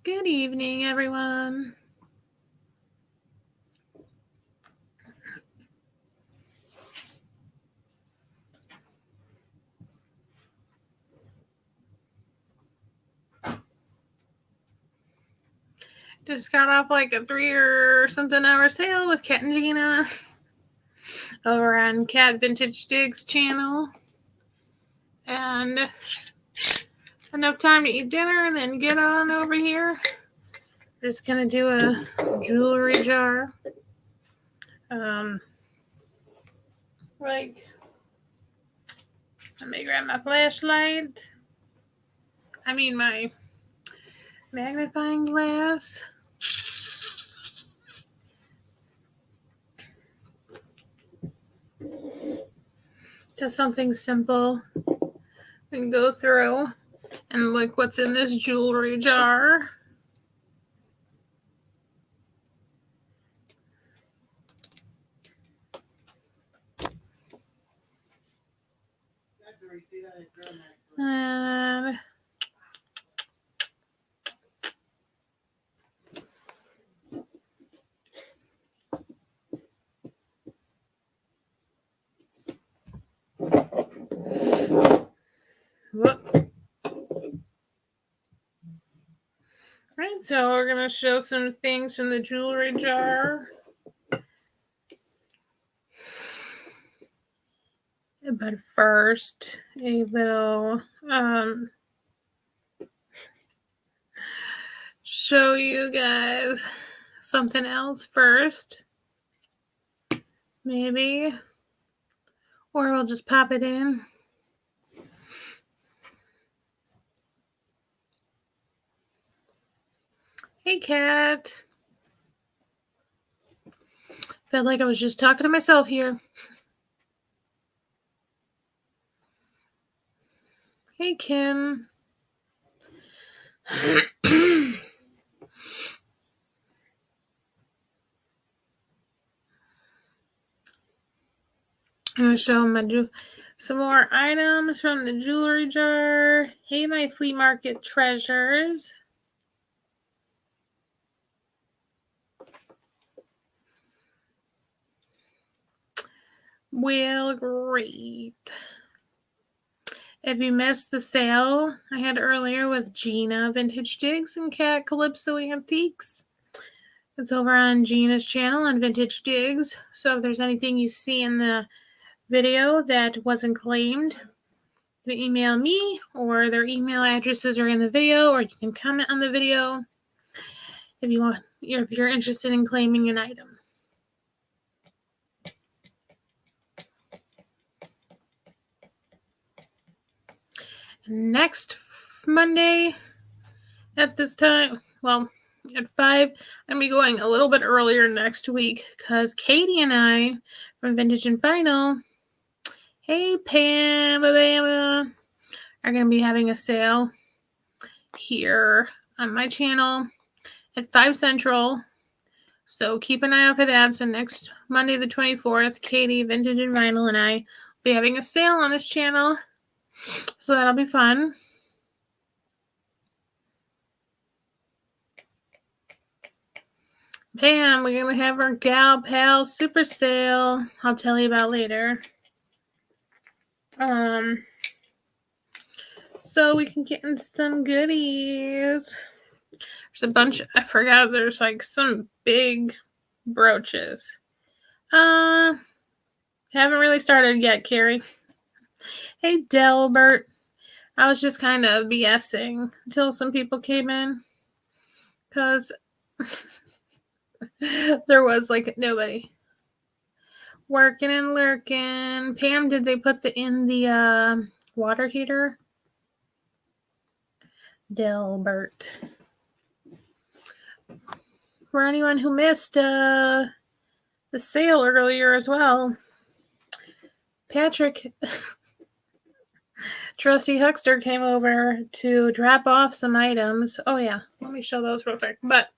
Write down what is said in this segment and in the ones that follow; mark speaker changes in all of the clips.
Speaker 1: Good evening, everyone. Just got off like a 3 or something hour sale with Kat and Gina over on Cat Vintage Digs channel. And enough time to eat dinner and then get on over here. Just gonna do a jewelry jar. Let me grab my flashlight. My magnifying glass. Just something simple. We can go through and look what's in this jewelry jar. And right, so we're going to show some things from the jewelry jar. But first, a little show you guys something else first. Maybe. Or we'll just pop it in. Hey, Kat. Felt like I was just talking to myself here. Hey, Kim. I'm going to show them some more items from the jewelry jar. Hey, my flea market treasures. Well, great. If you missed the sale I had earlier with Gina Vintage Digs and Cat Calypso Antiques, it's over on Gina's channel on Vintage Digs. So if there's anything you see in the video that wasn't claimed, you can email me, or their email addresses are in the video, or you can comment on the video if you're interested in claiming an item. Next Monday at this time, at 5, I'm going to be going a little bit earlier next week because Katie and I from Vintage and Final, hey Pam, are going to be having a sale here on my channel at 5 Central. So keep an eye out for that. So next Monday the 24th, Katie, Vintage and Vinyl, and I will be having a sale on this channel. So that'll be fun. Pam, we're going to have our Gal Pal super sale. I'll tell you about later. So we can get into some goodies. There's a bunch. I forgot. There's like some big brooches. Haven't really started yet, Carrie. Hey, Delbert. I was just kind of BSing until some people came in. Because there was like nobody. Working and lurking. Pam, did they put in the water heater? Delbert. For anyone who missed the sale earlier as well, Patrick, Trusty Huckster, came over to drop off some items. Oh yeah, let me show those real quick. But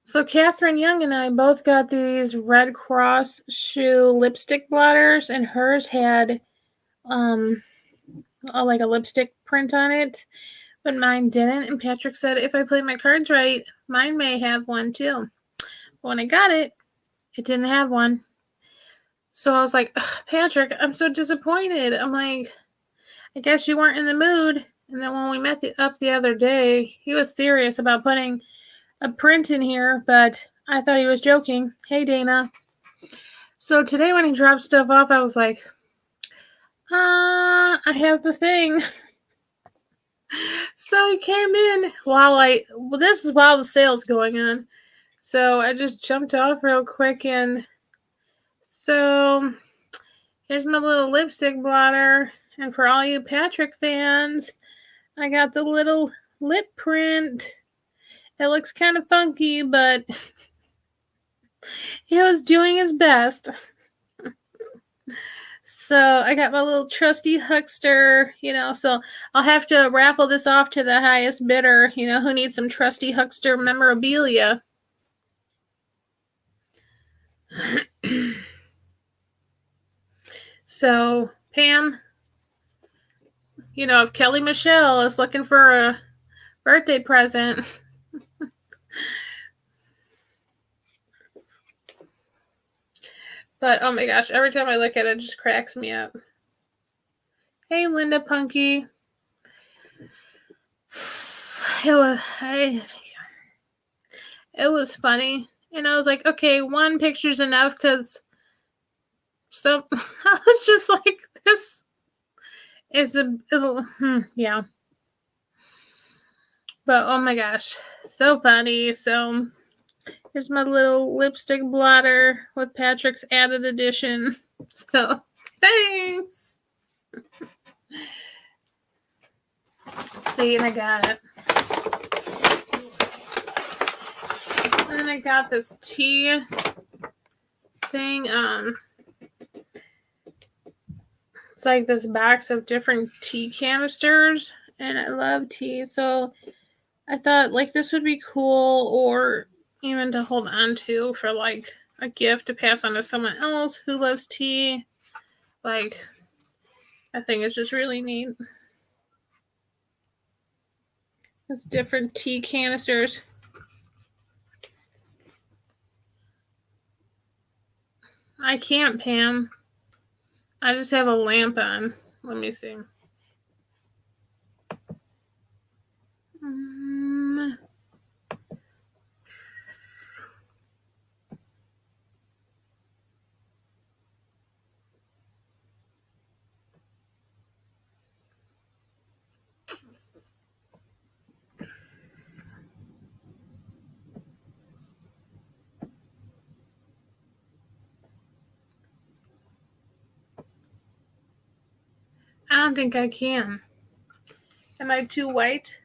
Speaker 1: so Catherine Young and I both got these Red Cross shoe lipstick blotters, and hers had like a lipstick print on it, but mine didn't. And Patrick said if I play my cards right, mine may have one too. But when I got it, it didn't have one. So I was like, Patrick, I'm so disappointed. I'm like, I guess you weren't in the mood. And then when we met up the other day, he was serious about putting a print in here, but I thought he was joking. Hey, Dana. So today when he dropped stuff off, I was like, I have the thing. So he came in this is while the sale's going on. So I just jumped off real quick, and so here's my little lipstick blotter. And for all you Patrick fans, I got the little lip print. It looks kind of funky, but he was doing his best. So I got my little trusty huckster, so I'll have to raffle this off to the highest bidder, who needs some trusty huckster memorabilia. So, Pam, if Kelly Michelle is looking for a birthday present, but oh my gosh, every time I look at it, it just cracks me up. Hey, Linda Punky. It was funny. And I was like, okay, one picture's enough because I was just like, this is yeah. But oh my gosh, so funny. So here's my little lipstick blotter with Patrick's added edition. So thanks. See, and I got it. And then I got this tea thing. It's like this box of different tea canisters, and I love tea, so I thought like this would be cool, or even to hold on to for like a gift to pass on to someone else who loves tea. Like, I think it's just really neat. It's different tea canisters. I can't, Pam. I just have a lamp on. Let me see. I don't think I can. Am I too white?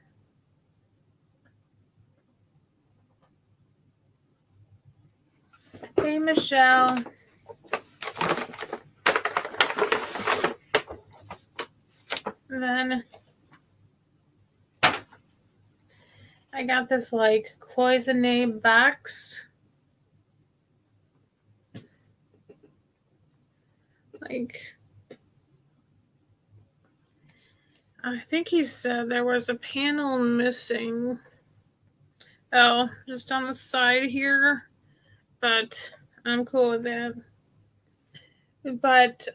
Speaker 1: Hey, Michelle. And then I got this like cloisonne box. Like, I think he said there was a panel missing. Oh, just on the side here. But I'm cool with that. But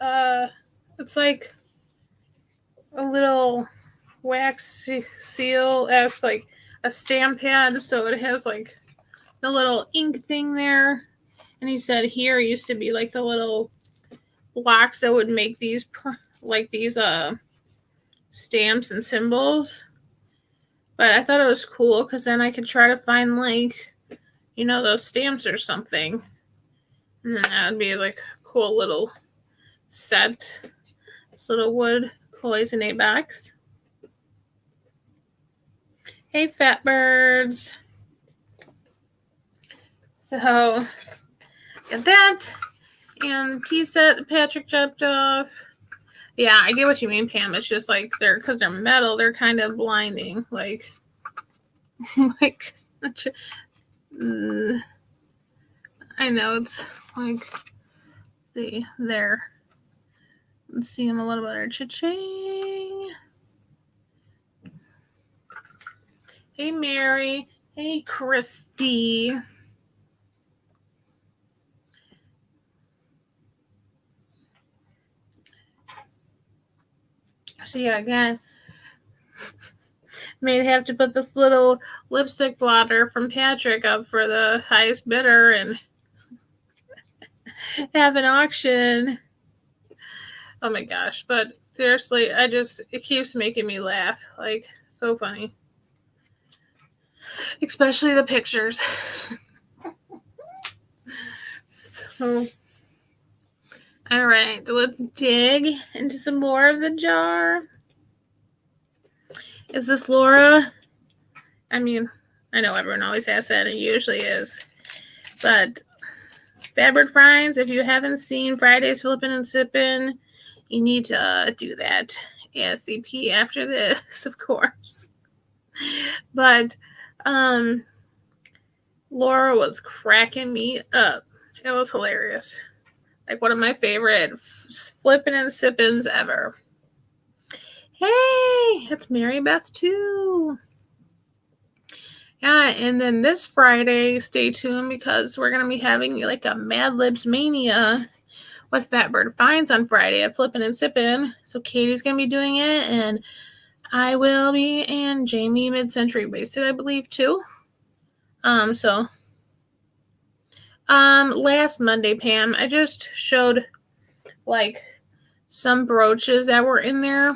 Speaker 1: it's like a little wax seal as like a stamp pad, so it has like the little ink thing there. And he said here used to be like the little blocks that would make these stamps and symbols. But I thought it was cool because then I could try to find like, those stamps or something. And then that would be like a cool little set. This little wood cloisonne box. Hey, fat birds. So, got that. And tea set that Patrick dropped off. Yeah, I get what you mean, Pam. It's just like because they're metal, they're kind of blinding. Like I know it's like, see there. Let's see them a little better. Cha-ching. Hey, Mary. Hey, Christy. So yeah, again, may have to put this little lipstick blotter from Patrick up for the highest bidder and have an auction. Oh my gosh, but seriously, it keeps making me laugh. Like, so funny. Especially the pictures. So, all right, let's dig into some more of the jar. Is this Laura? I mean, I know everyone always asks that, and it usually is. But Fabric Finds, if you haven't seen Fridays Flippin' and Sippin', you need to do that ASAP after this, of course. But Laura was cracking me up. It was hilarious. Like one of my favorite flippin' and sippins ever. Hey, it's Mary Beth too. Yeah, and then this Friday, stay tuned because we're going to be having like a Mad Libs Mania with Fatbird Finds on Friday at Flippin' and Sippin'. So Katie's going to be doing it, and I will be, and Jamie Mid-Century Wasted, I believe, too. Last Monday, Pam, I just showed like some brooches that were in there.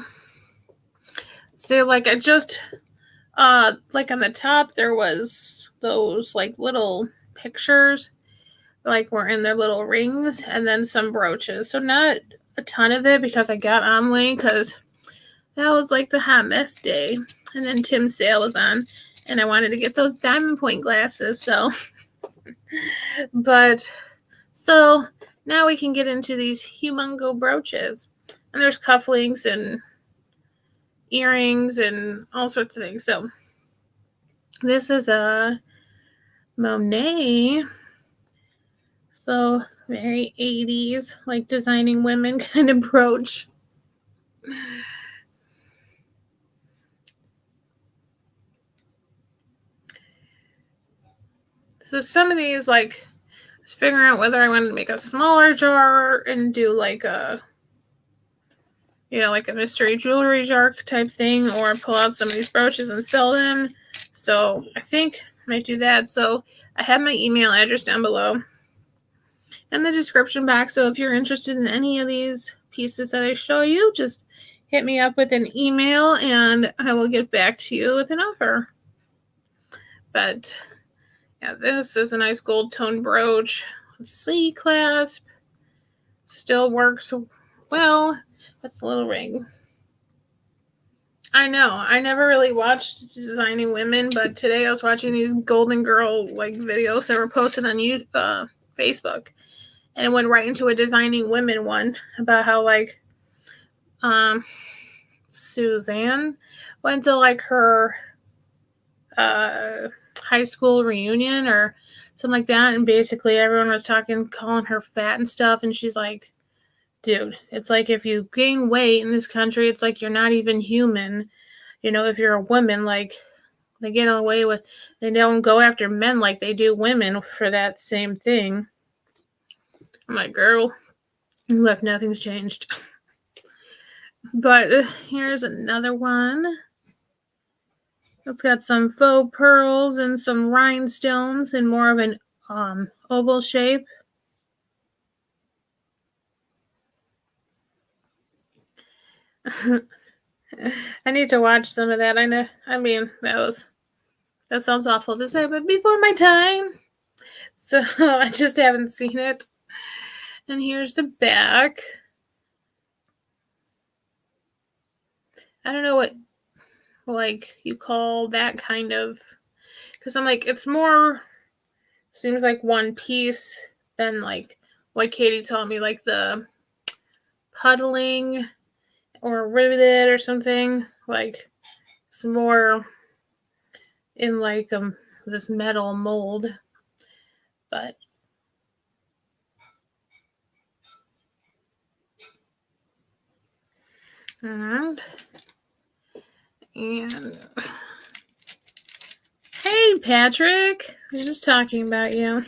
Speaker 1: So like I just like on the top there was those like little pictures like were in their little rings, and then some brooches. So not a ton of it because I got on late because that was like the hot mess day, and then Tim's sale was on, and I wanted to get those diamond point glasses. So, but so now we can get into these humongo brooches, and there's cufflinks and earrings and all sorts of things. So this is a Monet. So very 80s, like designing women kind of brooch. So some of these, like, I was figuring out whether I wanted to make a smaller jar and do like a, like a mystery jewelry jar type thing, or pull out some of these brooches and sell them. So I think I might do that. So I have my email address down below in the description box. So if you're interested in any of these pieces that I show you, just hit me up with an email and I will get back to you with an offer. But yeah, this is a nice gold tone brooch. C clasp. Still works well with the little ring. I know. I never really watched Designing Women, but today I was watching these Golden Girl like videos that were posted on Facebook, and it went right into a Designing Women one about how like Suzanne went to like her high school reunion or something like that, and basically everyone was calling her fat and stuff, and she's like, dude, it's like if you gain weight in this country, it's like you're not even human. If you're a woman, like they get away with, they don't go after men like they do women for that same thing. I'm like, girl, look, nothing's changed. But here's another one. It's got some faux pearls and some rhinestones in more of an oval shape. I need to watch some of that. That sounds awful to say, but before my time. So I just haven't seen it. And here's the back. I don't know what like you call that kind of, because I'm like, it's more seems like one piece than like what Katie taught me, like the puddling or riveted or something. Like it's more in like this metal mold. But and Hey, Patrick. I was just talking about you.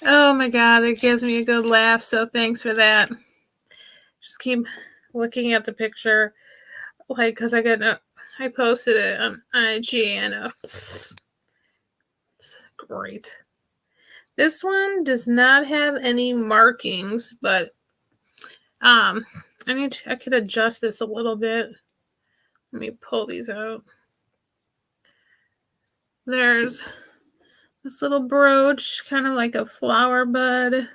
Speaker 1: Oh my god, it gives me a good laugh, so thanks for that. Just keep looking at the picture, like, because I posted it on IG, and it's great. This one does not have any markings, but I could adjust this a little bit. Let me pull these out. There's this little brooch, kind of like a flower bud.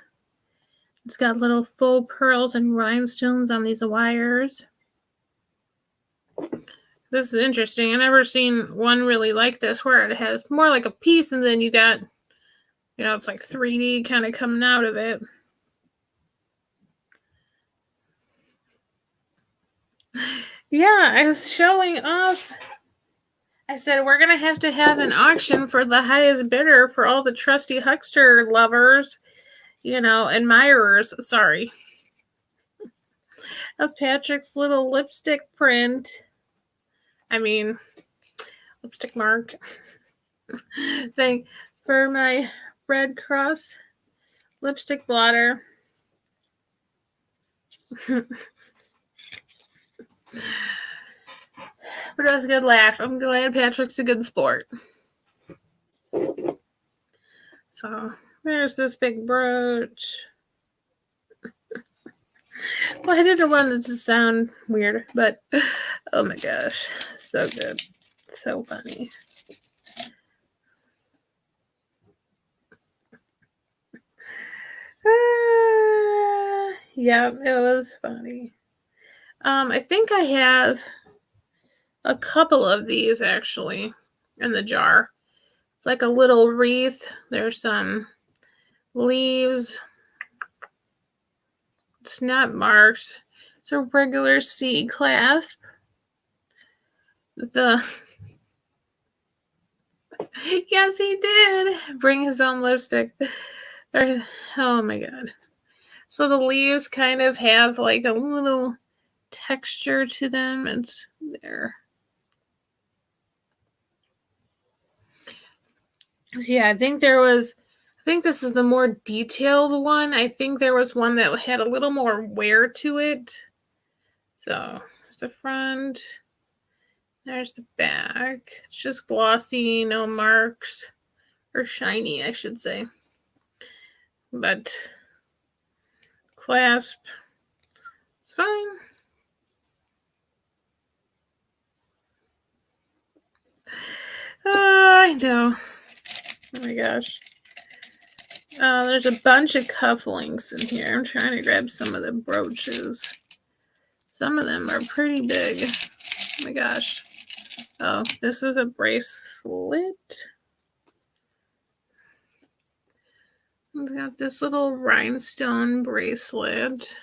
Speaker 1: It's got little faux pearls and rhinestones on these wires. This is interesting. I've never seen one really like this, where it has more like a piece and then you got, it's like 3D kind of coming out of it. Yeah, I was showing off. I said, we're going to have an auction for the highest bidder for all the trusty huckster lovers, admirers, of Patrick's little lipstick print. Lipstick mark thing for my Red Cross lipstick blotter. But it was a good laugh. I'm glad Patrick's a good sport. So there's this big brooch. Well, I didn't want it to sound weird, but oh my gosh, so good. So funny. Yeah, it was funny. I think I have a couple of these actually in the jar. It's like a little wreath. There's some leaves. It's not marked. It's a regular C clasp. Yes, he did bring his own lipstick. Oh my god. So the leaves kind of have like a little texture to them. It's there. Yeah, I think this is the more detailed one. I think there was one that had a little more wear to it. So the front, there's the back. It's just glossy, no marks, or shiny, I should say. But clasp, it's fine. I know. Oh my gosh. There's a bunch of cufflinks in here. I'm trying to grab some of the brooches. Some of them are pretty big. Oh my gosh. Oh, this is a bracelet. We've got this little rhinestone bracelet.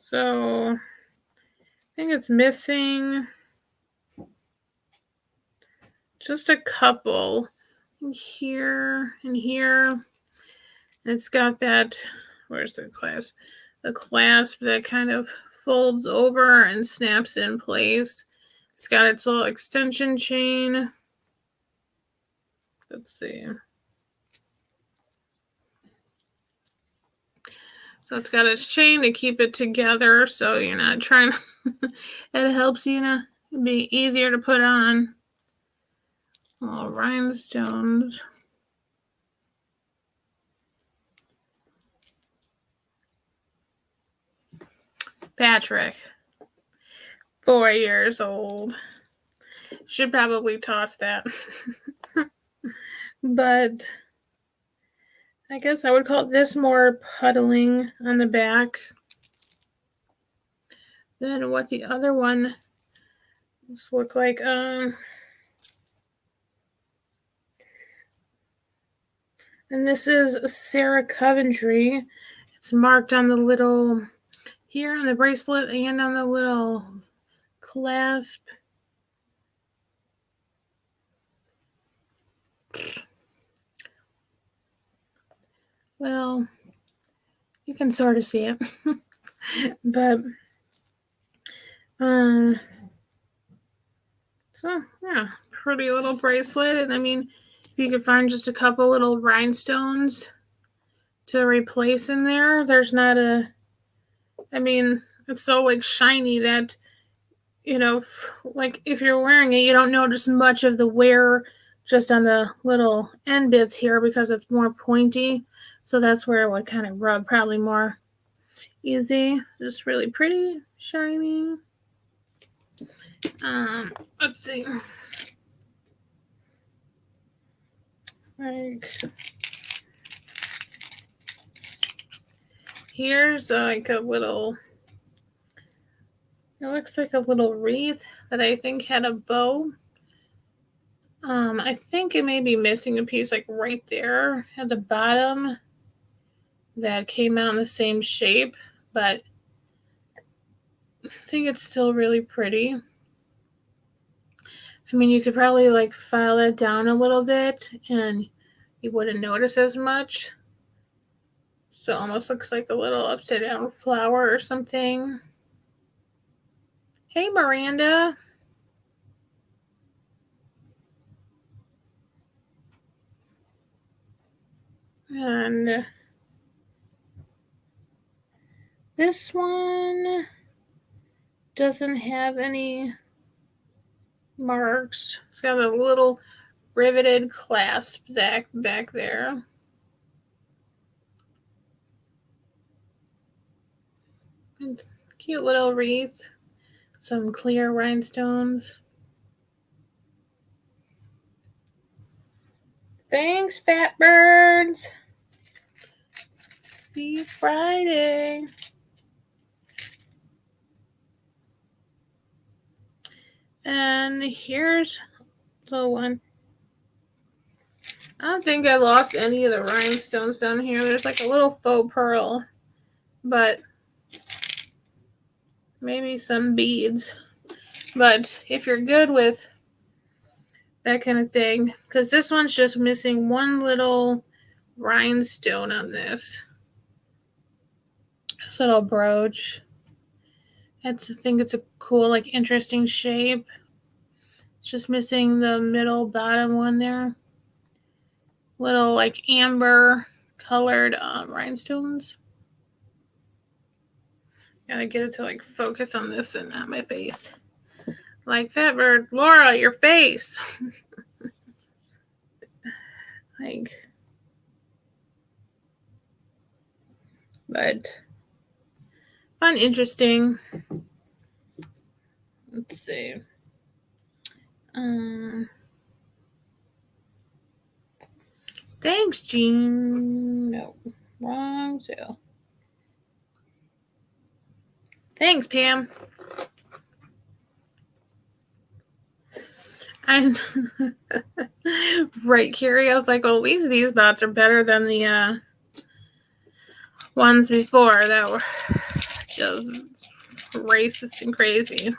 Speaker 1: So I think it's missing just a couple here and here. And it's got that, where's the clasp? The clasp that kind of folds over and snaps in place. It's got its little extension chain. Let's see. So it's got its chain to keep it together, so you're not trying to, it helps you to be easier to put on. Little rhinestones. Patrick, 4 years old. Should probably toss that. But I guess I would call this more puddling on the back than what the other one look like. And this is Sarah Coventry. It's marked on the little, here on the bracelet and on the little clasp. Well, you can sort of see it. But So yeah, pretty little bracelet. And I mean, if you could find just a couple little rhinestones to replace in there, there's not a, I mean, it's so like shiny that, you know, like if you're wearing it, you don't notice much of the wear just on the little end bits here because it's more pointy. So that's where it would kind of rub probably more easy. Just really pretty, shiny. Let's see. Like, here's like a little, it looks like a little wreath that I think had a bow. I think it may be missing a piece like right there at the bottom that came out in the same shape, but I think it's still really pretty. I mean, you could probably like file it down a little bit and you wouldn't notice as much. So it almost looks like a little upside down flower or something. Hey, Miranda. And this one doesn't have any marks. It's got a little riveted clasp back there. And cute little wreath. Some clear rhinestones. Thanks, fat birds. See you Friday. And here's the one. I don't think I lost any of the rhinestones down here. There's like a little faux pearl, but maybe some beads. But if you're good with that kind of thing, because this one's just missing one little rhinestone on this little brooch. I think it's a cool, like, interesting shape. It's just missing the middle bottom one there. Little, like, amber colored rhinestones. Gotta get it to, like, focus on this and not my face. Like, fat bird, Laura, your face. Like, but fun, interesting. Let's see. Thanks, Jean. No, wrong sale. Thanks, Pam. I'm right, Carrie. I was like, well, at least these bots are better than the ones before that were just racist and crazy.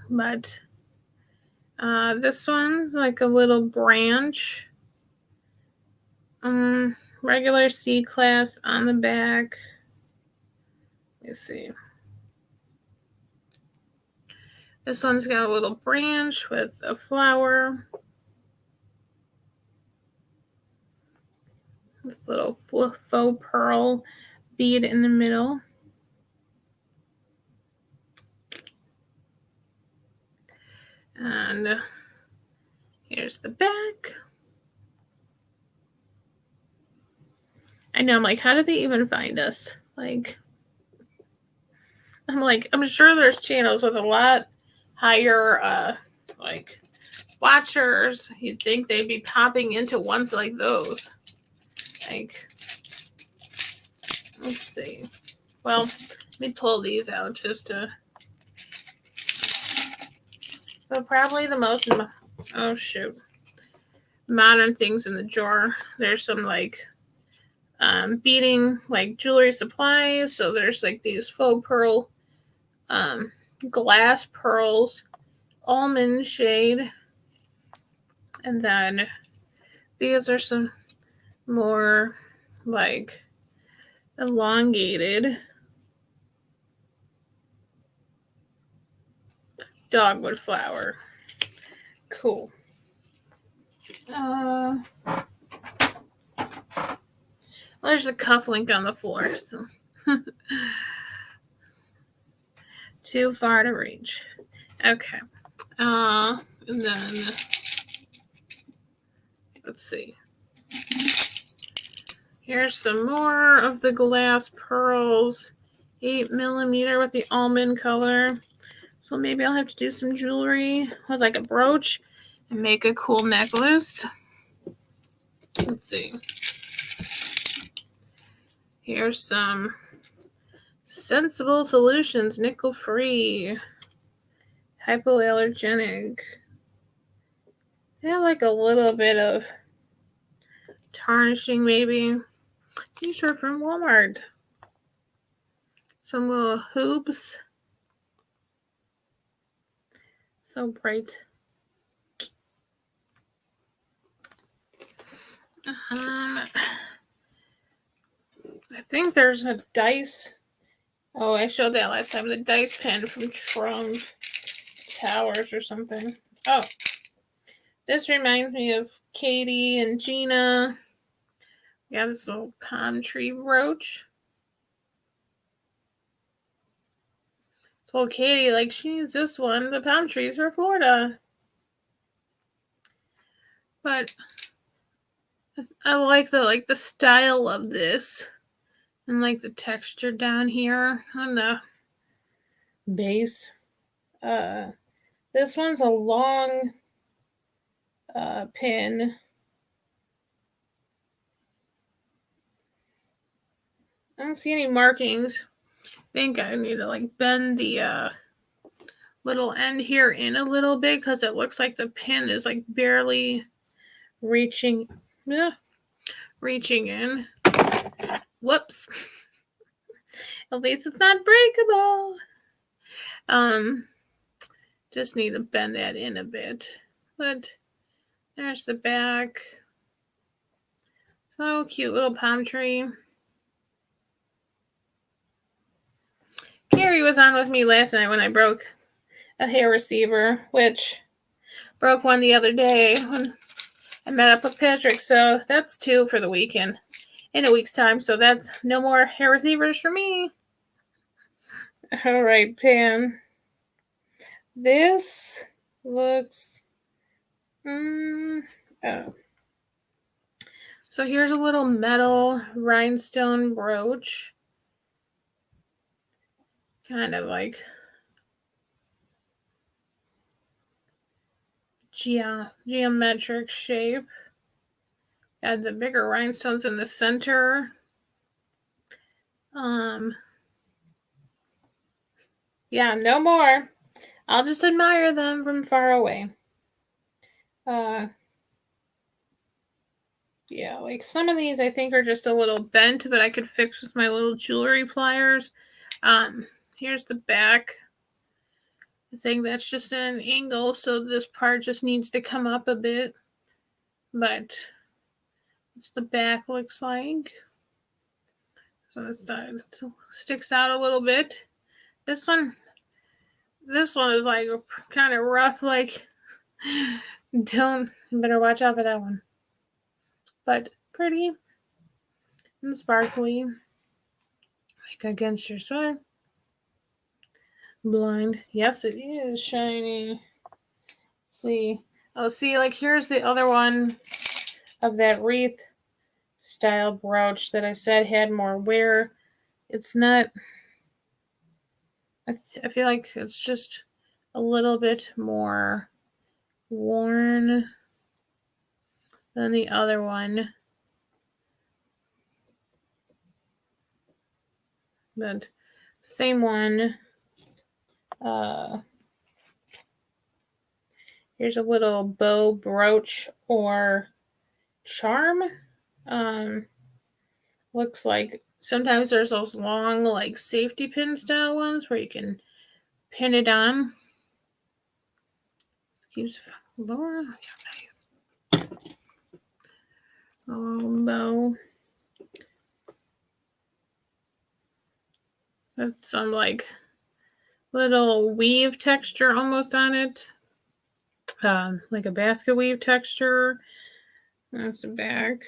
Speaker 1: But this one's like a little branch. Regular C clasp on the back. Let's see. This one's got a little branch with a flower. This little faux pearl bead in the middle. And here's the back. I know, I'm like, how did they even find us? Like, I'm like, I'm sure there's channels with a lot higher, like, watchers. You'd think they'd be popping into ones like those. Like, let's see. Well, let me pull these out just to. So probably the most, oh shoot, modern things in the drawer. There's some like beading, like jewelry supplies. So there's like these faux pearl, glass pearls, almond shade, and then these are some more like elongated dogwood flower. Cool. There's a cufflink on the floor. So. Too far to reach. Okay. And then let's see. Here's some more of the glass pearls. 8mm with the almond color. So maybe I'll have to do some jewelry with like a brooch and make a cool necklace. Let's see. Here's some Sensible Solutions, nickel free, hypoallergenic. They have like a little bit of tarnishing maybe. These are from Walmart. Some little hoops. So bright. I think there's a dice. Oh, I showed that last time. The dice pen from Trump Towers or something. Oh, this reminds me of Katie and Gina. Yeah, this little palm tree brooch. Told Katie, like, she needs this one. The palm trees for Florida. But I like the style of this. And like the texture down here on the base. This one's a long pin. I don't see any markings. I think I need to like bend the little end here in a little bit because it looks like the pin is like barely reaching in. Whoops. At least it's not breakable. Just need to bend that in a bit. But there's the back. So cute little palm tree. Carrie was on with me last night when I broke a hair receiver, which broke one the other day when I met up with Patrick. So that's 2 for the weekend in a week's time. So that's no more hair receivers for me. All right, Pam. This looks... oh. So here's a little metal rhinestone brooch. Kind of like geometric shape. Add the bigger rhinestones in the center. Yeah, no more. I'll just admire them from far away. Yeah, like some of these I think are just a little bent, but I could fix with my little jewelry pliers. Here's the back. I think that's just at an angle, so this part just needs to come up a bit. But that's what the back looks like. So this side sticks out a little bit. This one is like kind of rough, like you better watch out for that one. But pretty and sparkly. Like against your sweater. Blind. Yes, it is shiny. Let's see. Oh, see, like here's the other one of that wreath style brooch that I said had more wear. It's not... I feel like it's just a little bit more worn than the other one. But same one. Here's a little bow brooch or charm. Looks like sometimes there's those long like safety pin style ones where you can pin it on. Keeps Laura. Oh no. That's some like little weave texture almost on it. Like a basket weave texture. That's the back.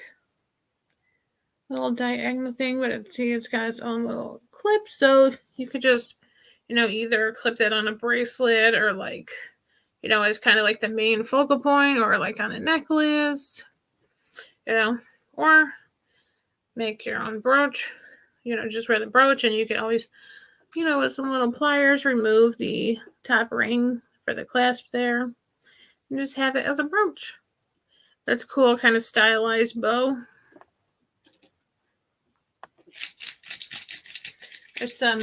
Speaker 1: Little diagonal thing, but it's got its own little clip, so you could just, either clip that on a bracelet or like, as kind of like the main focal point, or like on a necklace, or make your own brooch, just wear the brooch, and you can always, with some little pliers, remove the top ring for the clasp there, and just have it as a brooch. That's cool, kind of stylized bow. There's some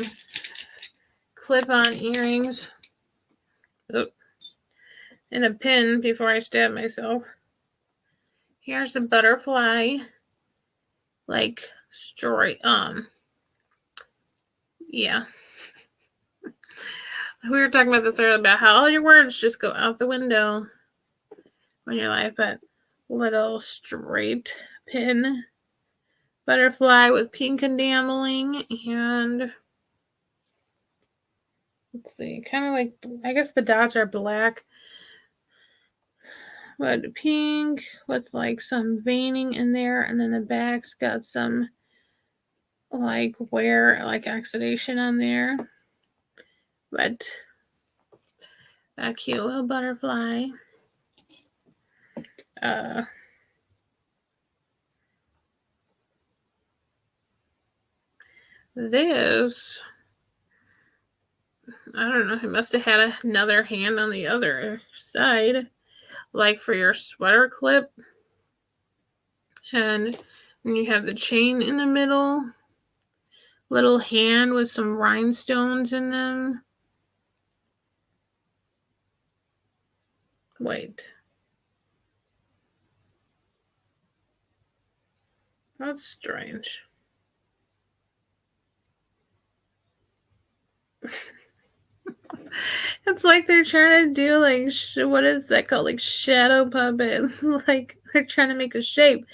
Speaker 1: clip-on earrings. Oh, and a pin before I stab myself. Here's a butterfly, like story. Yeah. We were talking about this earlier about how all your words just go out the window when you're live, but little straight pin butterfly with pink enameling, and let's see, kind of like, I guess the dots are black, but pink with like some veining in there, and then the back's got some like wear, like oxidation on there, but a cute little butterfly. This, I don't know, he must have had another hand on the other side, like for your sweater clip. And you have the chain in the middle, little hand with some rhinestones in them. Wait. That's strange. It's like they're trying to do like, what is that called? Like shadow puppet. Like they're trying to make a shape.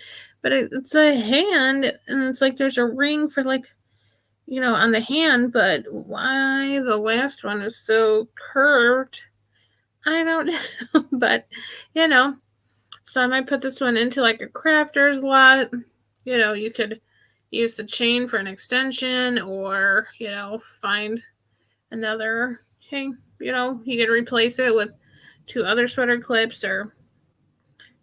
Speaker 1: But it's a hand, and it's like there's a ring for like, on the hand, but why the last one is so curved, I don't know. But, so I might put this one into like a crafter's lot. You could use the chain for an extension, or, find another thing. You could replace it with 2 other sweater clips, or,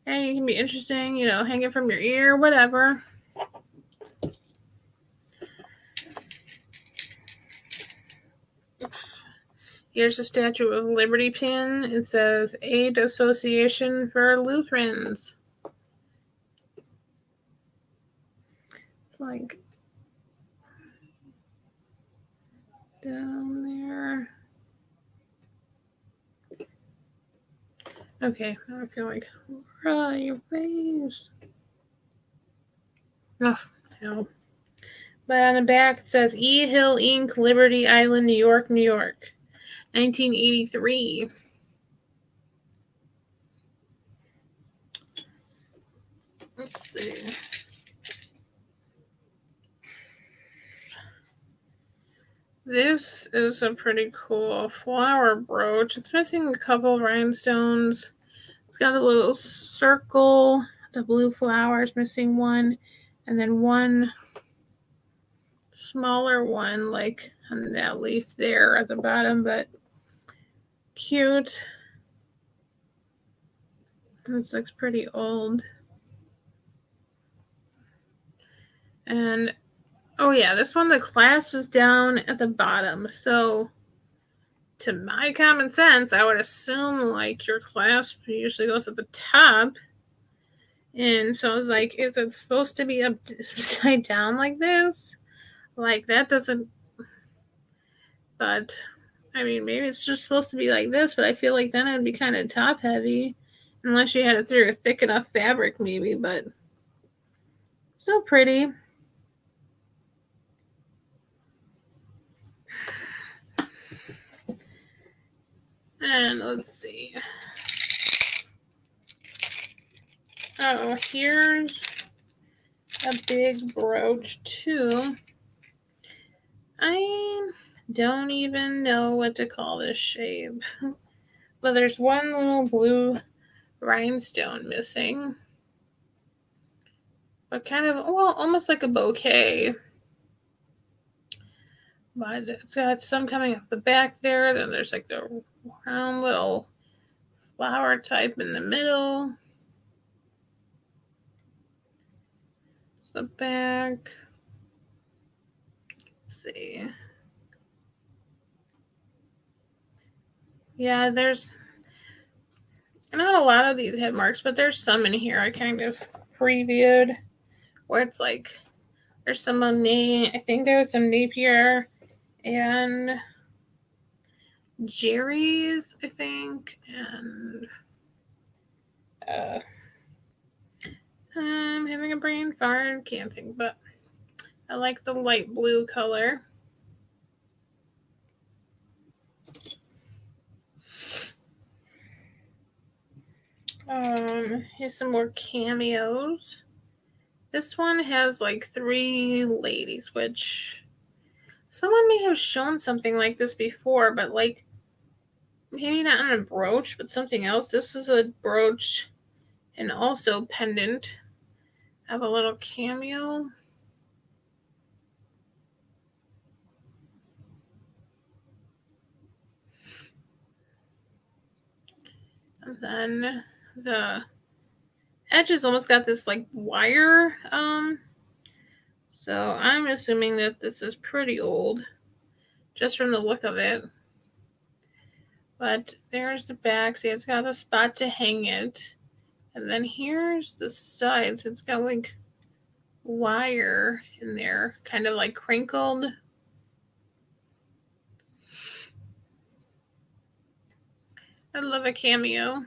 Speaker 1: hey, it can be interesting, hang it from your ear, whatever. Here's a Statue of Liberty pin. It says Aid Association for Lutherans. It's like down there. Okay, I feel like, right, your face. Oh, hell. But on the back it says E. Hill Inc., Liberty Island, New York, New York, 1983. Let's see. This is a pretty cool flower brooch. It's missing a couple rhinestones. It's got a little circle. The blue flowers missing one, and then one smaller one, like on that leaf there at the bottom, but cute. This looks pretty old. And oh yeah, this one, the clasp is down at the bottom. So to my common sense, I would assume like your clasp usually goes at the top. And so I was like, is it supposed to be upside down like this? Like that doesn't, but I mean, maybe it's just supposed to be like this, but I feel like then it'd be kind of top heavy, unless you had it through a thick enough fabric maybe, but so pretty. And let's see. Oh, here's a big brooch too. I Don't even know what to call this shape. But there's one little blue rhinestone missing. But kind of, well, almost like a bouquet. But it's got some coming off the back there. Then there's like the round little flower type in the middle. The back. Let's see. Yeah, there's not a lot of these head marks, but there's some in here I kind of previewed where it's like there's some Monet. I think there's some Napier and Jerry's, I think, and I'm having a brain fart. Can't think, but I like the light blue color. Here's some more cameos. This one has like 3 ladies, which someone may have shown something like this before, but like maybe not on a brooch, but something else. This is a brooch and also pendant. I have a little cameo. And then the edges almost got this like wire. So I'm assuming that this is pretty old, just from the look of it. But there's the back. See, it's got a spot to hang it. And then here's the sides. It's got like wire in there, kind of like crinkled. I love a cameo.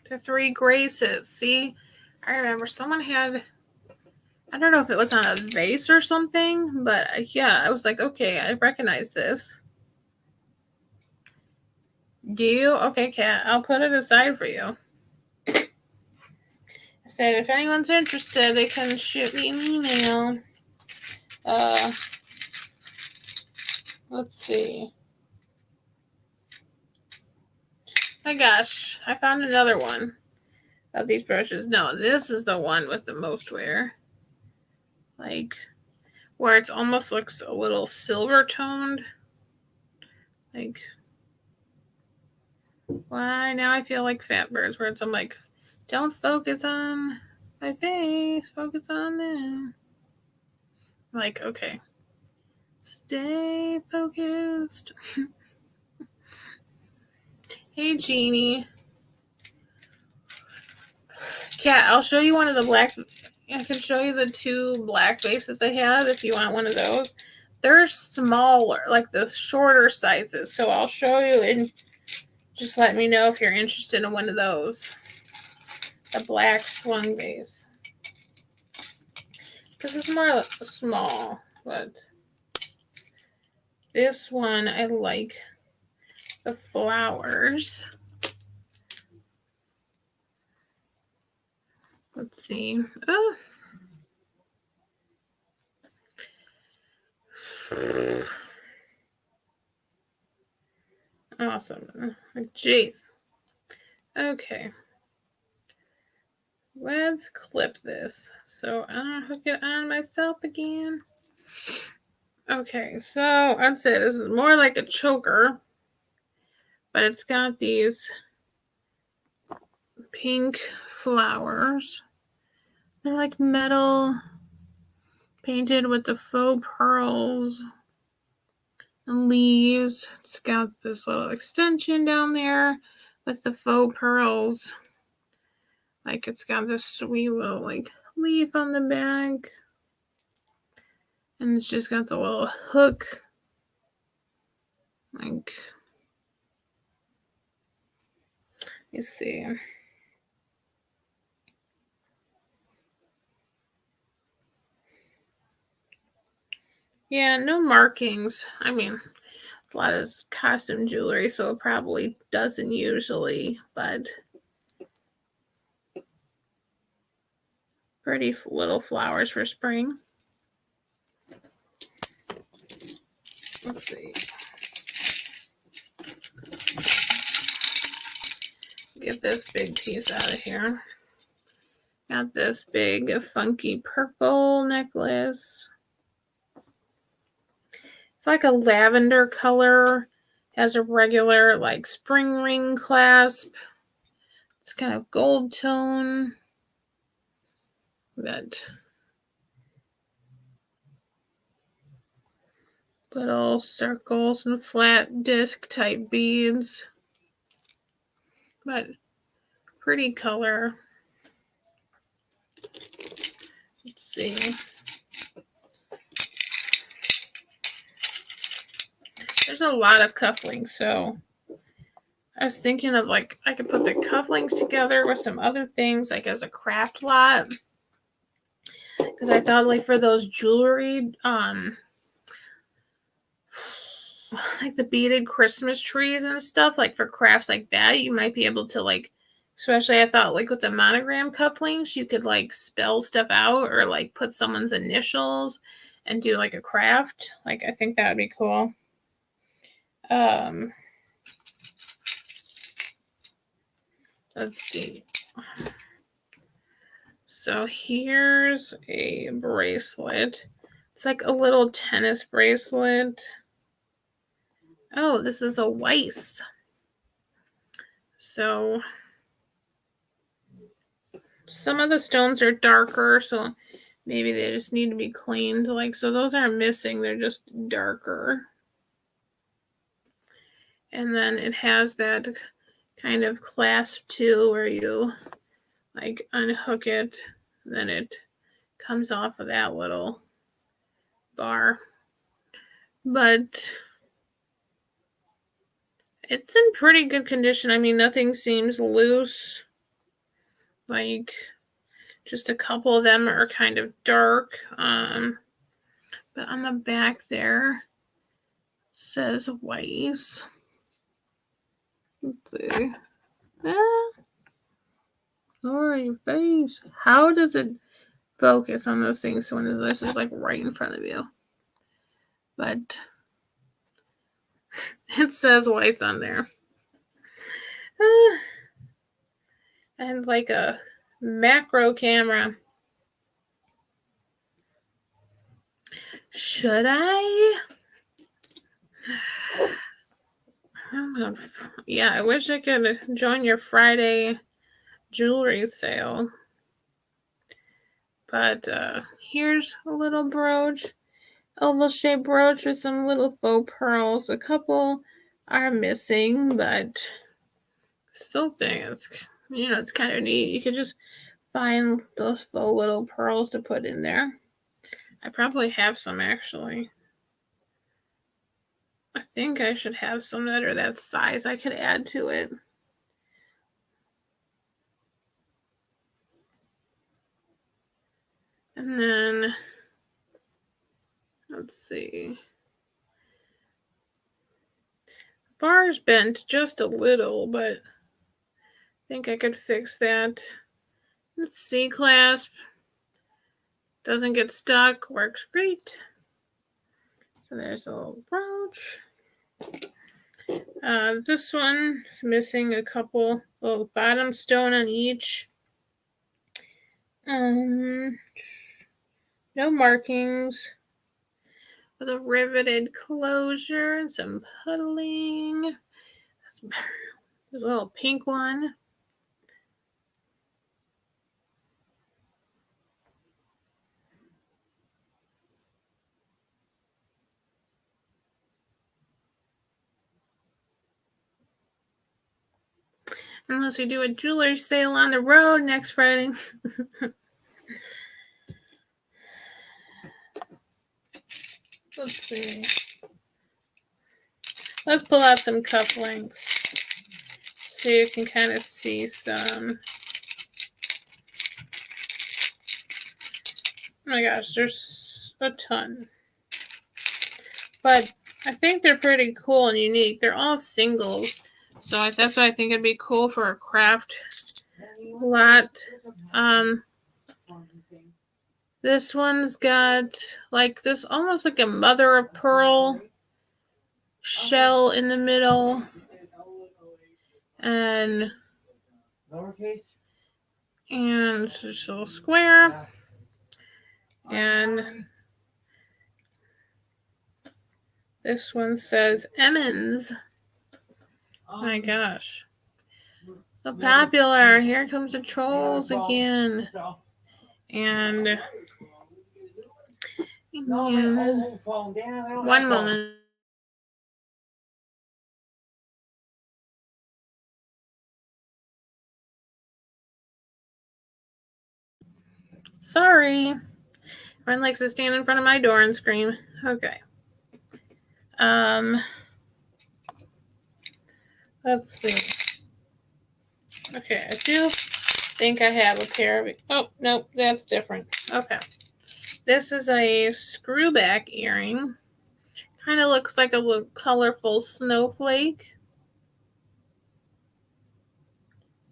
Speaker 1: The 3 graces. See, I remember someone had, I don't know if it was on a vase or something, but yeah, I was like, okay, I recognize this. Do you? Okay, Kat, I'll put it aside for you. I said, if anyone's interested, they can shoot me an email. Let's see. My gosh, I found another one of these brushes. No, this is the one with the most wear. Like, where it almost looks a little silver toned. Like, why now I feel like Fat Birds, where I'm like, don't focus on my face, focus on them. Like, okay, stay focused. Hey, Jeannie. Kat, I'll show you one of the black. I can show you the 2 black bases I have if you want one of those. They're smaller, like the shorter sizes. So I'll show you and just let me know if you're interested in one of those. The black swung base. This is more small, but this one I like the flowers. Let's see. Oh. Awesome. Jeez. Okay. Let's clip this so I don't hook it on myself again. Okay, so I'd say this is more like a choker, but it's got these pink flowers. They're like metal painted with the faux pearls and leaves. It's got this little extension down there with the faux pearls. Like it's got this sweet little like leaf on the back. And it's just got the little hook. Like, you see. Yeah, no markings. I mean, a lot of costume jewelry, so it probably doesn't usually, but pretty little flowers for spring. Let's see. get this big piece out of here. Got this big funky purple necklace. It's like a lavender color. Has a regular like spring ring clasp. It's kind of gold tone. Got little circles and flat disc type beads. But pretty color. Let's see. There's a lot of cufflinks, so I was thinking of like I could put the cufflinks together with some other things like as a craft lot. Because I thought like for those jewelry, like the beaded Christmas trees and stuff, like for crafts like that, you might be able to like, especially I thought like with the monogram cufflinks, you could like spell stuff out or like put someone's initials and do like a craft. Like I think that would be cool. Let's see. So here's a bracelet. It's like a little tennis bracelet. Oh, this is a Weiss. So some of the stones are darker, so maybe they just need to be cleaned. Like, so those aren't missing, they're just darker. And then it has that kind of clasp too, where you like unhook it, then it comes off of that little bar. But it's in pretty good condition. I mean, nothing seems loose. Like, just a couple of them are kind of dark. But on the back there, it says Weiss. Let's see. Lower your face. How does it focus on those things when this is like right in front of you? But it says Weiss on there. And like a macro camera. Should I? Yeah, I wish I could join your Friday jewelry sale. But here's a little brooch, oval-shaped brooch with some little faux pearls. A couple are missing, but still think it's, you know, it's kind of neat. You could just find those faux little pearls to put in there. I probably have some actually. I think I should have some that are that size I could add to it. And then, let's see. Bar's bent just a little, but I think I could fix that. Let's see, clasp. Doesn't get stuck, works great. So there's a little brooch. This one is missing a couple little bottom stone on each. No markings. With a riveted closure and some puddling. There's a little pink one. Unless we do a jewelry sale on the road next Friday. Let's see. Let's pull out some cufflinks so you can kind of see some. Oh my gosh, there's a ton. But I think they're pretty cool and unique. They're all singles. So that's why I think it'd be cool for a craft lot. This one's got like this almost like a mother of pearl shell in the middle. And
Speaker 2: Lowercase.
Speaker 1: And it's just a little square. And this one says Emmons. My gosh. So popular. Here comes the trolls again. And one moment. Sorry. Friend likes to stand in front of my door and scream. Okay. Let's see. Okay, I do think I have a pair of... Oh, no, that's different. Okay. This is a screwback earring. Kind of looks like a little colorful snowflake.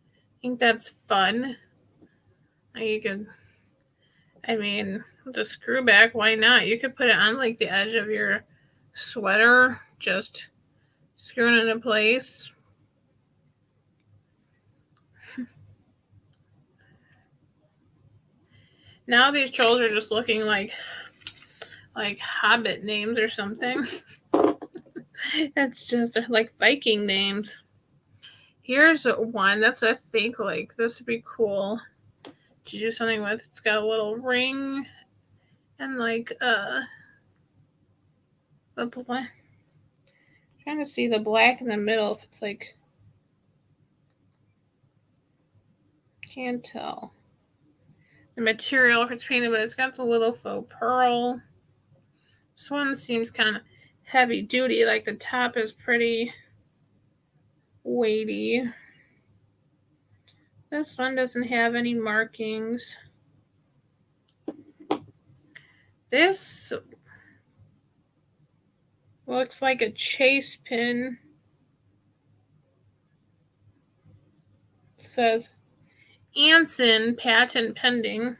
Speaker 1: I think that's fun. You could... I mean, the screwback, why not? You could put it on like the edge of your sweater, just screwing it into place. Now these trolls are just looking like Hobbit names or something. It's just like Viking names. Here's one that's, I think, like, this would be cool to do something with. It's got a little ring and like the black. I'm trying to see the black in the middle if it's like, can't tell the material if it's painted, but it's got the little faux pearl. This one seems kind of heavy duty, like the top is pretty weighty. This one doesn't have any markings. This looks like a chase pin. It says Anson patent pending.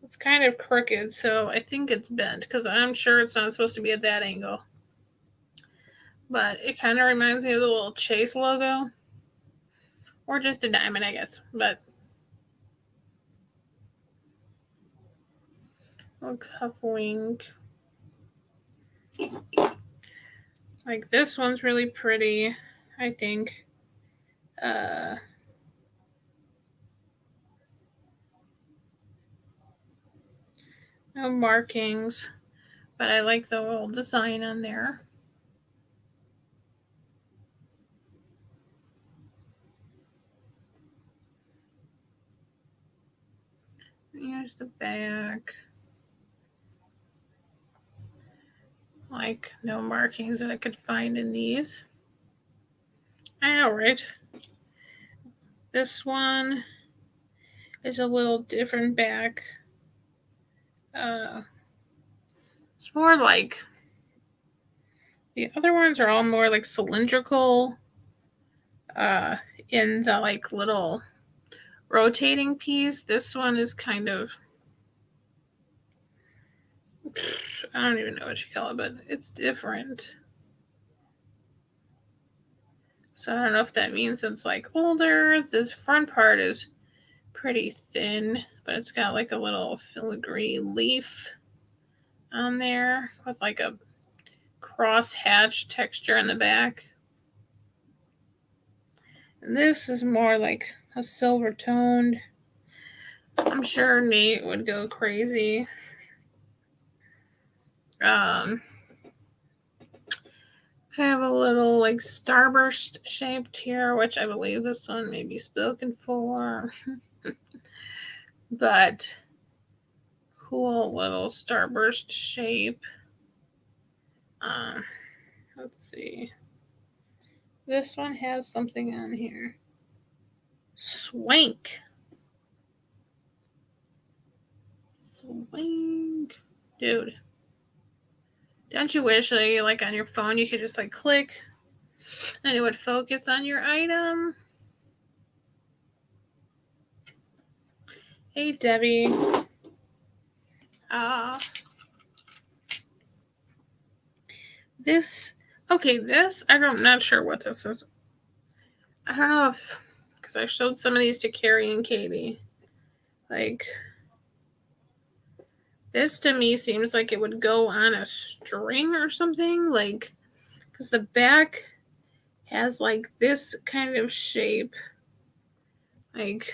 Speaker 1: It's kind of crooked, so I think it's bent because I'm sure it's not supposed to be at that angle. But it kind of reminds me of the little Chase logo. Or just a diamond, I guess. But a cufflink. Like this one's really pretty, I think. No markings, but I like the little design on there. Here's the back. Like, no markings that I could find in these. I know, right? This one is a little different back. It's more like, the other ones are all more like cylindrical in the like little rotating piece. This one is kind of, I don't even know what you call it, but it's different. So I don't know if that means it's like older. This front part is pretty thin, but it's got like a little filigree leaf on there with like a cross hatch texture in the back. And this is more like a silver toned. I'm sure Nate would go crazy. I have a little like starburst shaped here, which I believe this one may be spoken for. But cool little starburst shape. Let's see. This one has something on here. Swank. Swank. Dude. Don't you wish like on your phone you could just like click and it would focus on your item? Hey, Debbie. This, okay, this, I'm not sure what this is. I don't know if, because I showed some of these to Carrie and Katie. Like, this to me seems like it would go on a string or something. Like, because the back has like this kind of shape. Like,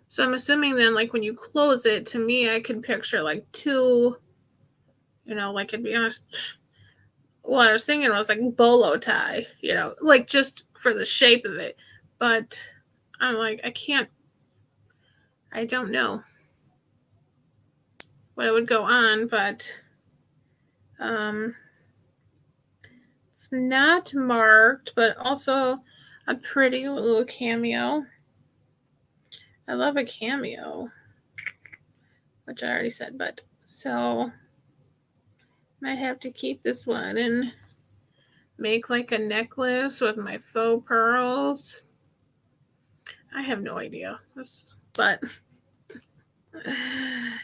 Speaker 1: so I'm assuming then, like, when you close it, to me, I could picture like two, like it'd be honest. What I was thinking was like bolo tie, like just for the shape of it. But I'm like, I don't know what it would go on, but it's not marked, but also a pretty little cameo. I love a cameo, which I already said, but so might have to keep this one and make like a necklace with my faux pearls. I have no idea, but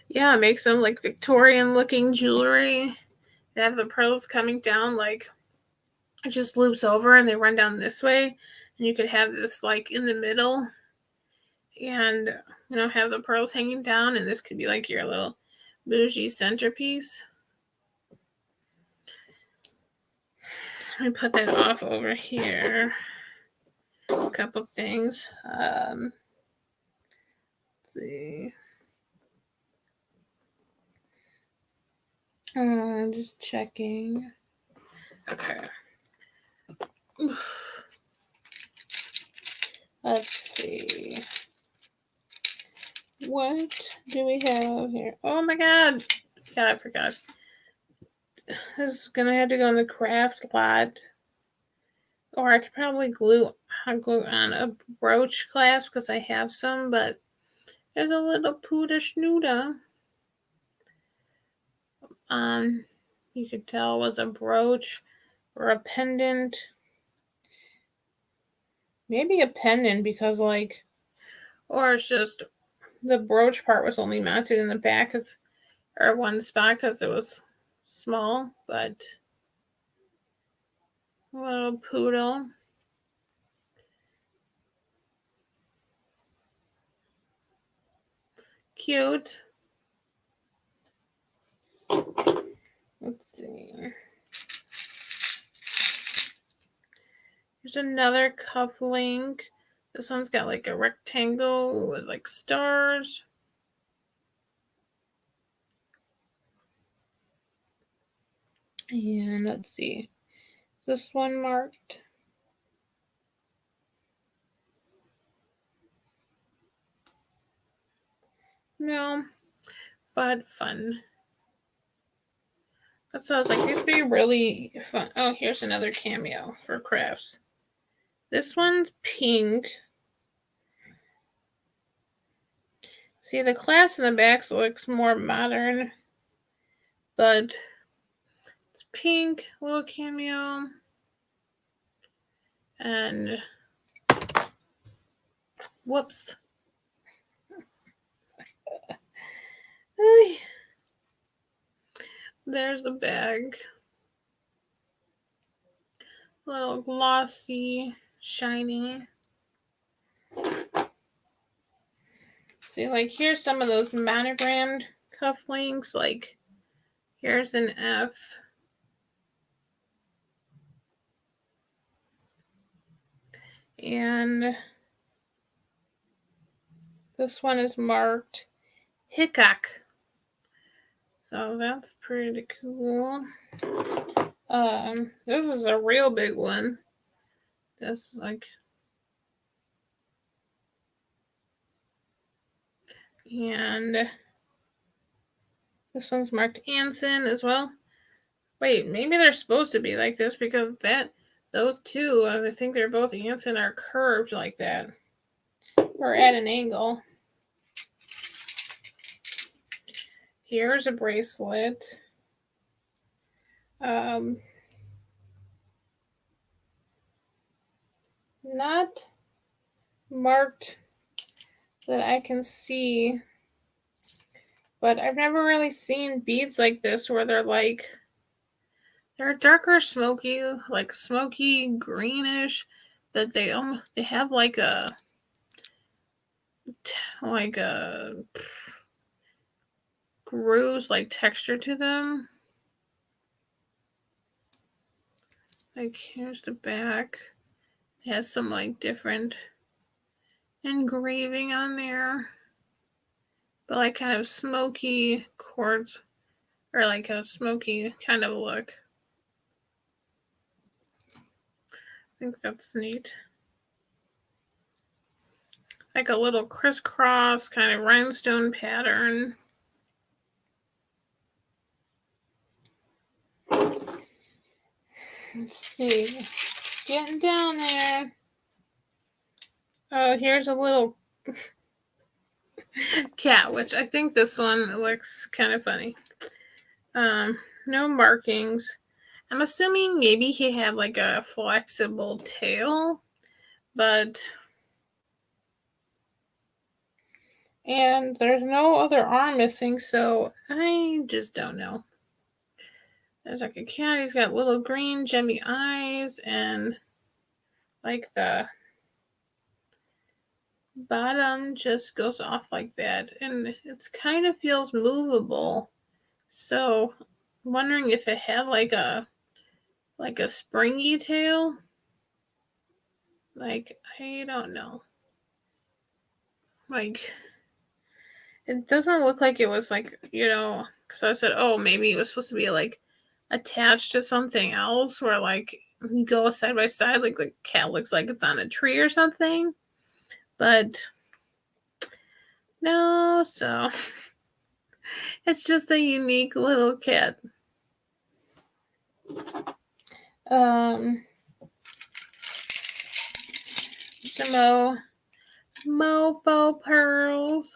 Speaker 1: yeah, make some like Victorian looking jewelry. They have the pearls coming down, like it just loops over and they run down this way, and you could have this like in the middle, and have the pearls hanging down, and this could be like your little bougie centerpiece. Let me put that off over here. A couple things. Let's see. Just checking. Okay. Let's see. What do we have here? Oh my god. Yeah, I forgot. This is gonna have to go in the craft lot. Or I could probably glue on a brooch clasp because I have some, but there's a little Puda Schnuda. You could tell it was a brooch or a pendant. Maybe a pendant because or it's just the brooch part was only mounted in the back or one spot because it was small, but a little poodle. Cute. Let's see. Here's another cufflink. This one's got like a rectangle with like stars. And let's see. This one marked. No, but fun. That's what I was like, these would be really fun. Oh, here's another cameo for crafts. This one's pink. See, the clasp in the back looks more modern, but it's pink, little cameo. And whoops. There's the bag. A little glossy, shiny. See, like here's some of those monogrammed cufflinks. Like here's an F. And this one is marked Hickok. So that's pretty cool. This is a real big one. This like, and this one's marked Anson as well. Wait, maybe they're supposed to be like this because those two, I think they're both Anson, are curved like that or at an angle. Here's a bracelet. Not marked that I can see, but I've never really seen beads like this where they're darker smoky, like smoky greenish, but they have like a like a grooves, like texture to them. Like here's the back. It has some like different engraving on there, but like kind of smoky quartz, or like a smoky kind of look. I think that's neat. Like a little crisscross kind of rhinestone pattern. Let's see. Getting down there. Oh, here's a little cat, which I think this one looks kind of funny. No markings. I'm assuming maybe he had like a flexible tail, but and there's no other arm missing, so I just don't know. There's like a cat. He's got little green gemmy eyes, and like the bottom just goes off like that, and it kind of feels movable. So I'm wondering if it had like a springy tail. Like, I don't know. Like, it doesn't look like it was like, because I said, oh, maybe it was supposed to be like attached to something else where like you go side by side, like the cat looks like it's on a tree or something. But no, so it's just a unique little cat. Some mofo pearls.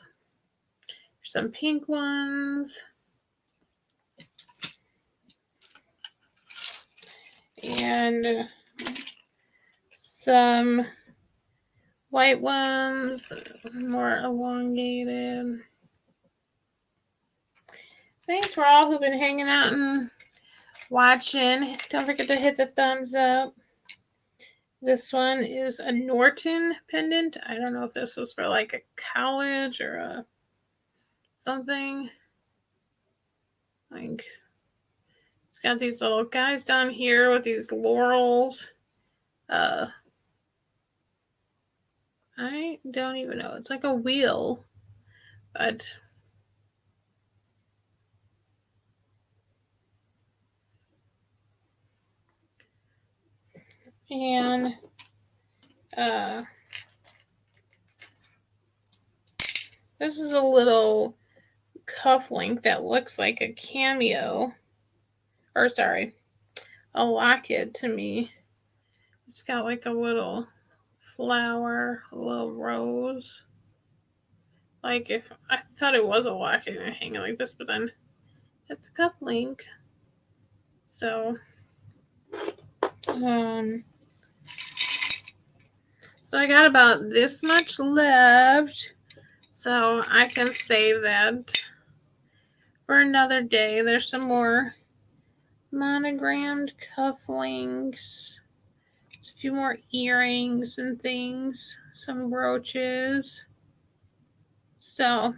Speaker 1: Some pink ones. And some white ones, more elongated. Thanks for all who've been hanging out and watching. Don't forget to hit the thumbs up. This one is a Norton pendant. I don't know if this was for like a college or a something. Like, it's got these little guys down here with these laurels. I don't even know. It's like a wheel, but and this is a little cufflink that looks like a cameo, or sorry, a locket to me. It's got like a little flower, a little rose. Like, if I thought it was a locket and hanging like this, but then it's a cufflink. So so I got about this much left, so I can save that for another day. There's some more monogrammed cufflinks, a few more earrings and things, some brooches. So I'm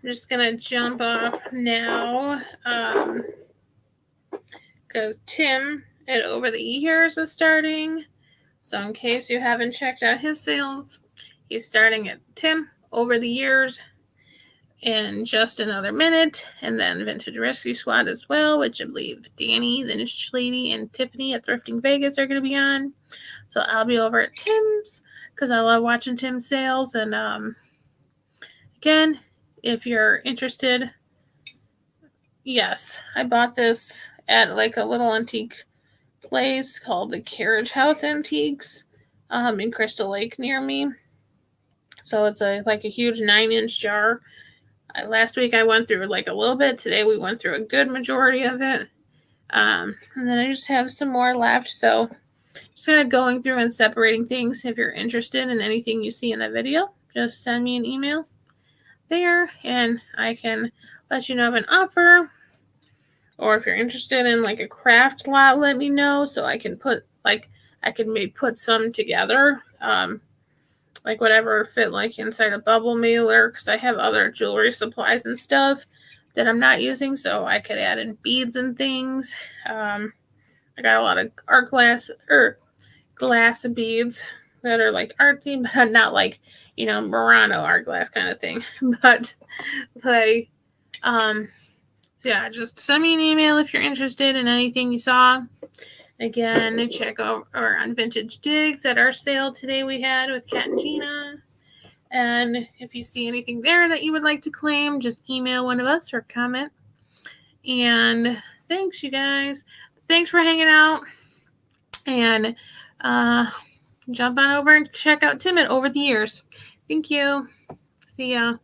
Speaker 1: just gonna jump off now, because Tim at Over the Years is starting. So in case you haven't checked out his sales, he's starting at Tim Over the Years in just another minute, and then Vintage Rescue Squad as well, which I believe Danny, the Niche Lady, and Tiffany at Thrifting Vegas are going to be on. So I'll be over at Tim's because I love watching Tim's sales. And again, if you're interested, yes, I bought this at like a little antique place called the Carriage House Antiques in Crystal Lake near me. So it's like a huge 9-inch jar. Last week I went through like a little bit. Today we went through a good majority of it. And then I just have some more left. So just kind of going through and separating things. If you're interested in anything you see in a video, just send me an email there and I can let you know of an offer. Or if you're interested in like a craft lot, let me know so I can put maybe put some together. like whatever fit like inside a bubble mailer, because I have other jewelry supplies and stuff that I'm not using, so I could add in beads and things. I got a lot of art glass beads that are like artsy, but not like, Murano art glass kind of thing. But like, so yeah, just send me an email if you're interested in anything you saw. Again, check over on Vintage Digs at our sale today we had with Kat and Gina. And if you see anything there that you would like to claim, just email one of us or comment. And thanks, you guys. Thanks for hanging out. And jump on over and check out Tim over the years. Thank you. See ya.